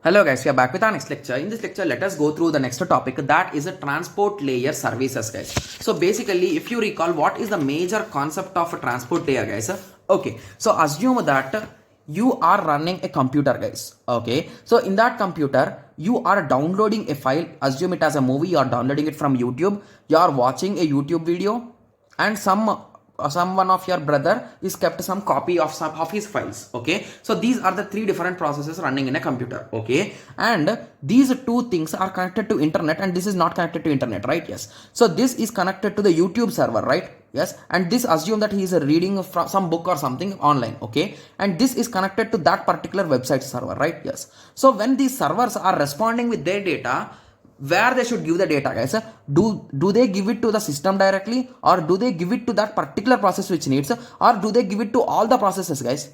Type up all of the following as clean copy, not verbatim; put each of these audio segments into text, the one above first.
Hello guys, we are back with our next lecture. In this lecture, let us go through the next topic, that is a transport layer services, guys. So basically, if you recall, what is the major concept of a transport layer, guys? Okay, so assume that you are running a computer, guys. Okay, so in that computer, you are downloading a file. Assume it as a movie. You are downloading it from YouTube. You are watching a YouTube video, and someone of your brother is kept some copy of some of his files. Okay, so these are the three different processes running in a computer. Okay, and these two things are connected to internet, and this is not connected to internet, right? Yes, so this is connected to the YouTube server, right? Yes, and this assume that he is reading from some book or something online. Okay, and this is connected to that particular website server, right? Yes, so when these servers are responding with their data, where they should give the data, guys? Do they give it to the system directly, or do they give it to that particular process which needs, or do they give it to all the processes, guys?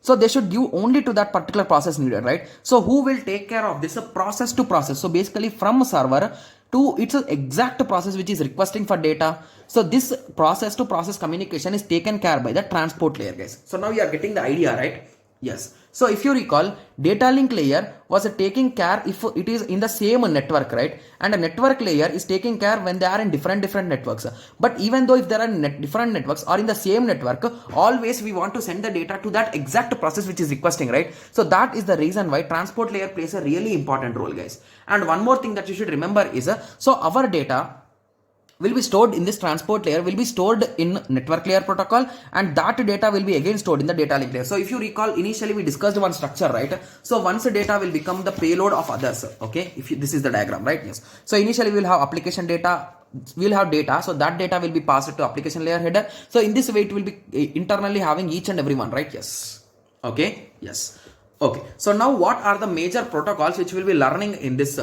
So they should give only to that particular process needed, right? So who will take care of this? Process to process. So basically from server to its exact process which is requesting for data. So this process to process communication is taken care by the transport layer, guys. So now you are getting the idea, right? Yes. So if you recall, data link layer was taking care if it is in the same network, right? And a network layer is taking care when they are in different networks. But even though if there are different networks or in the same network, always we want to send the data to that exact process which is requesting, right? So that is the reason why transport layer plays a really important role, guys. And one more thing that you should remember is, so our data will be stored in this transport layer, will be stored in network layer protocol, and that data will be again stored in the data link layer. So if you recall, initially we discussed one structure, right? So once the data will become the payload of others. Okay, this is the diagram, right? Yes, so initially we will have application data, we'll have data, so that data will be passed to application layer header. So in this way it will be internally having each and every one, right? Yes. Okay. Yes. Okay, so now what are the major protocols which we'll be learning in this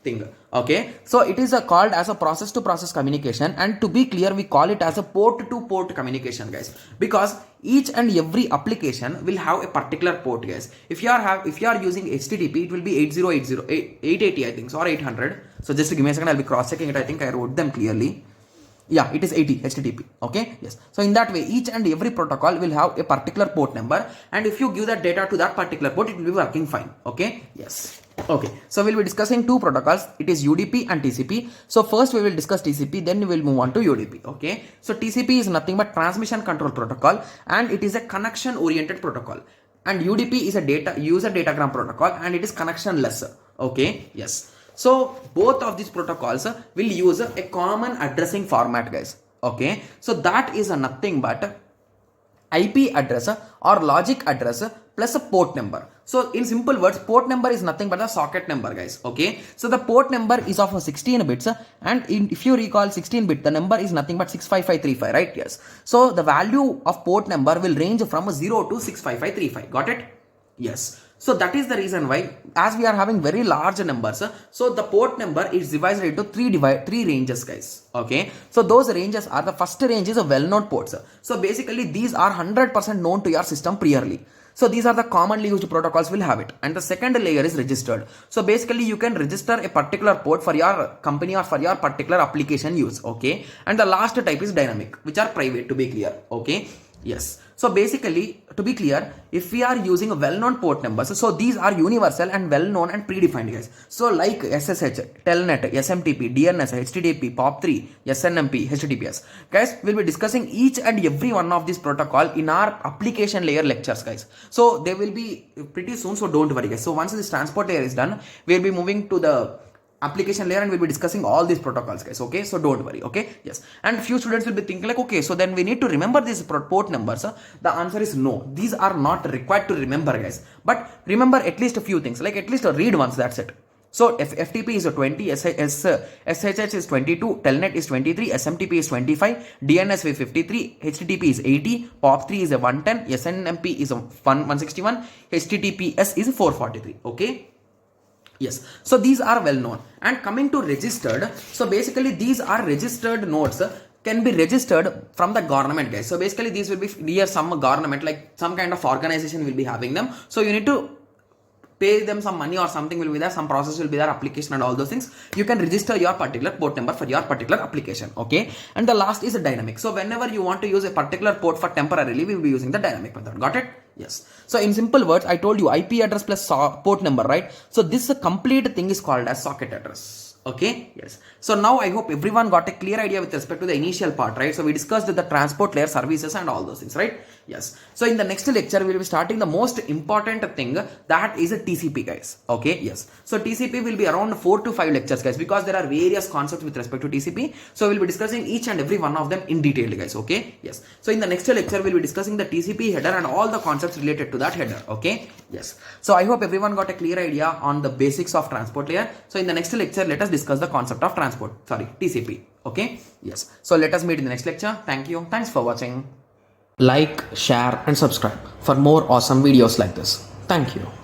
thing? Okay, so it is called as a process to process communication, and to be clear, we call it as a port to port communication, guys, because each and every application will have a particular port, guys. If you are using HTTP, it will be 8080, 880, I think, or 800. So just give me a second, I'll be cross checking it. I think I wrote them clearly. Yeah, it is 80 HTTP. Okay, yes. So in that way, each and every protocol will have a particular port number, and if you give that data to that particular port, it will be working fine. Okay, yes. Okay, so we'll be discussing two protocols. It is UDP and TCP. So first we will discuss TCP, then we will move on to UDP. Okay, so TCP is nothing but transmission control protocol, and it is a connection oriented protocol, and UDP is a user datagram protocol, and it is connectionless. Okay, yes. So both of these protocols will use a common addressing format, guys. Okay, so that is nothing but IP address or logic address plus a port number. So in simple words, port number is nothing but the socket number, guys. Okay, so the port number is of 16 bits, and if you recall 16 bit, the number is nothing but 65535, right? Yes, so the value of port number will range from 0 to 65535. Got it? Yes. So that is the reason why, as we are having very large numbers, so the port number is divided into three ranges, guys. Okay, so those ranges are, the first range is a well-known ports. So basically these are 100% known to your system priorly. So these are the commonly used protocols will have it. And the second layer is registered. So basically you can register a particular port for your company or for your particular application use. Okay, and the last type is dynamic, which are private, to be clear. Okay, yes. So basically, to be clear, if we are using a well-known port numbers, so these are universal and well-known and predefined, guys. So like SSH, Telnet, SMTP, DNS, HTTP, POP3, SNMP, HTTPS. Guys, we'll be discussing each and every one of these protocol in our application layer lectures, guys. So they will be pretty soon, so don't worry, guys. So once this transport layer is done, we'll be moving to the application layer and we'll be discussing all these protocols, guys. Okay, so don't worry. Okay, yes. And few students will be thinking like, okay, so then we need to remember these port numbers. The answer is no, these are not required to remember, guys, but remember at least a few things, like at least read once, that's it. So FTP is 20, SSH is 22, Telnet is 23, SMTP is 25, DNS is 53, HTTP is 80, POP3 is 110, SNMP is 161, HTTPS is 443. Okay. Yes, so these are well known. And coming to registered, so basically these are registered nodes can be registered from the government, guys. So basically these will be near some government, like some kind of organization will be having them. So you need to pay them some money or something will be there, some process will be there, application and all those things. You can register your particular port number for your particular application. Okay, and the last is a dynamic. So whenever you want to use a particular port for temporarily, we will be using the dynamic method. Got it? Yes. So in simple words, I told you IP address plus port number, right? So this complete thing is called as socket address. Okay, yes. So now I hope everyone got a clear idea with respect to the initial part, right? So we discussed the transport layer services and all those things, right? Yes. So in the next lecture, we will be starting the most important thing, that is a TCP, guys. Okay, yes. So TCP will be around 4 to 5 lectures, guys, because there are various concepts with respect to TCP. So we'll be discussing each and every one of them in detail, guys. Okay, yes. So in the next lecture, we'll be discussing the TCP header and all the concepts related to that header. Okay, yes. So I hope everyone got a clear idea on the basics of transport layer. So in the next lecture, let us discuss the concept of TCP. Okay, yes. So let us meet in the next lecture. Thank you. Thanks for watching. Like, share and subscribe for more awesome videos like this. Thank you.